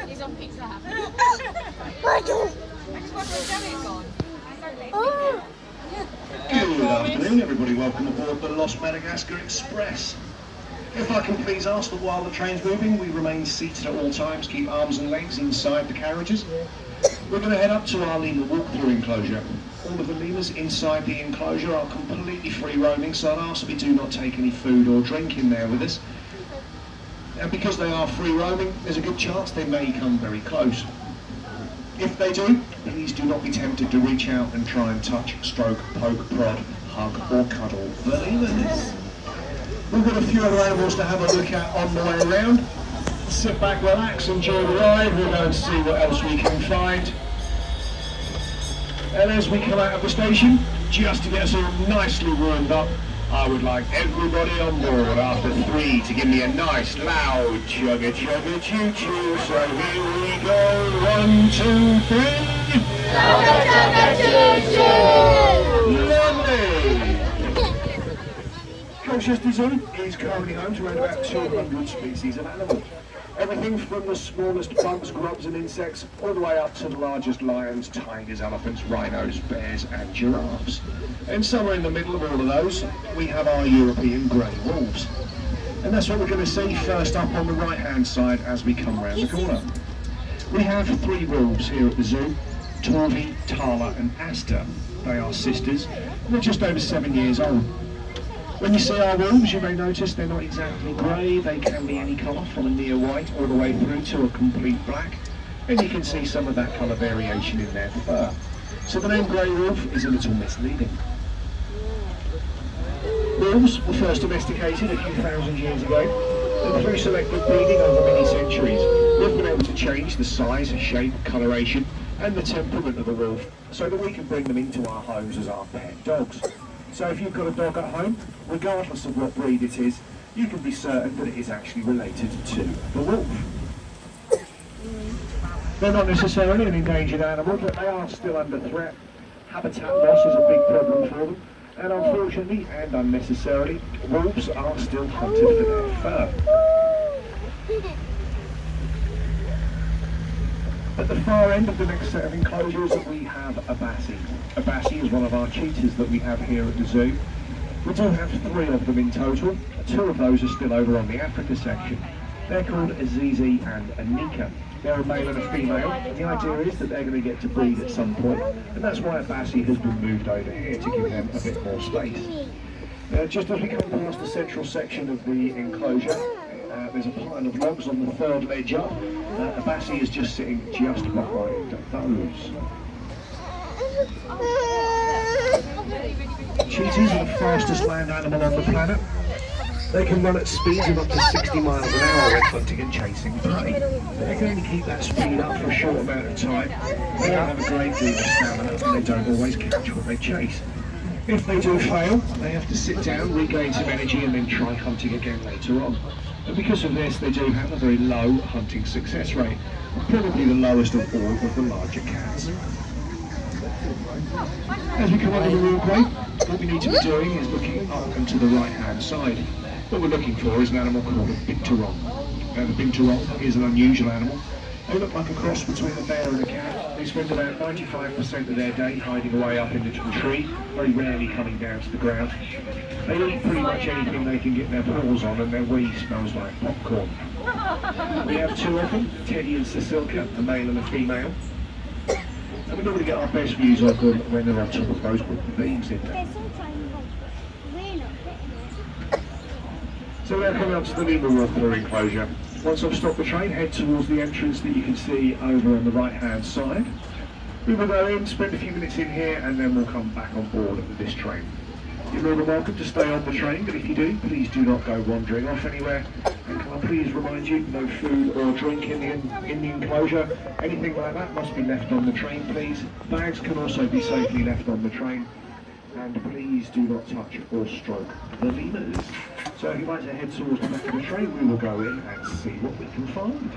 He's on Pizza Hut. Good afternoon, everybody. Welcome aboard the Lost Madagascar Express. If I can please ask that while the train's moving, we remain seated at all times, keep arms and legs inside the carriages. We're going to head up to our lemur walk-through enclosure. All of the lemurs inside the enclosure are completely free roaming, so I'd ask that we do not take any food or drink in there with us. And because they are free roaming, there's a good chance they may come very close. If they do, please do not be tempted to reach out and try and touch, stroke, poke, prod, hug or cuddle the lemurs. We've got a few other animals to have a look at on the way around. Sit back, relax, enjoy the ride. We'll go and see what else we can find. And as we come out of the station, just to get us all nicely warmed up, I would like everybody on board after 3 to give me a nice loud chugga chugga choo choo. So here we go, 1, 2, 3. Chugga chugga choo choo! Lovely! Colchester Zoo is currently home to around about 200 species of animals. Everything from the smallest bugs, grubs and insects, all the way up to the largest lions, tigers, elephants, rhinos, bears and giraffes. And somewhere in the middle of all of those, we have our European grey wolves. And that's what we're going to see first up on the right-hand side as we come round the corner. We have 3 wolves here at the zoo, Torvi, Tala and Asta. They are sisters, and they're just over 7 years old. When you see our wolves, you may notice they're not exactly grey. They can be any colour from a near white all the way through to a complete black. And you can see some of that colour variation in their fur. So the name grey wolf is a little misleading. Wolves were first domesticated a few thousand years ago, and through selective breeding over many centuries, we've been able to change the size, shape, coloration and the temperament of the wolf so that we can bring them into our homes as our pet dogs. So if you've got a dog at home, regardless of what breed it is, you can be certain that it is actually related to the wolf. They're not necessarily an endangered animal, but they are still under threat. Habitat loss is a big problem for them, and unfortunately and unnecessarily, wolves are still hunted for their fur. At the far end of the next set of enclosures, we have a bassie. A bassie is one of our cheetahs that we have here at the zoo. We do have 3 of them in total. 2 of those are still over on the Africa section. They're called Azizi and Anika. They're a male and a female, and the idea is that they're going to get to breed at some point, and that's why a bassie has been moved over here to give them a bit more space. Just as we come past the central section of the enclosure, there's a pile of logs on the 3rd ledge up. A bassie is just sitting just behind those. Cheetahs are the fastest land animal on the planet. They can run at speeds of up to 60 miles an hour when hunting and chasing prey. They can only keep that speed up for a short amount of time. They don't have a great deal of stamina and they don't always catch what they chase. If they do fail, they have to sit down, regain some energy and then try hunting again later on. And because of this, they do have a very low hunting success rate, probably the lowest of all of the larger cats. As we come onto the walkway, what we need to be doing is looking up and to the right-hand side. What we're looking for is an animal called a binturong. Now the binturong is an unusual animal. They look like a cross between a bear and a cat. They spend about 95% of their day hiding away up in a little tree, very rarely coming down to the ground. They eat pretty much anything they can get their paws on, and their wee smells like popcorn. We have 2 of them, Teddy and Cecilka, a male and a female. And we normally get our best views of them when they're on top of those wooden beams in there. So we're coming up to the lemur walk-through enclosure. Once I've stopped the train, head towards the entrance that you can see over on the right-hand side. We will go in, spend a few minutes in here, and then we'll come back on board with this train. You're more than welcome to stay on the train, but if you do, please do not go wandering off anywhere. And can I please remind you, no food or drink in the enclosure. Anything like that must be left on the train, please. Bags can also be safely left on the train. And please do not touch or stroke the lemurs. So if you'd like to head towards the back of the train, we will go in and see what we can find.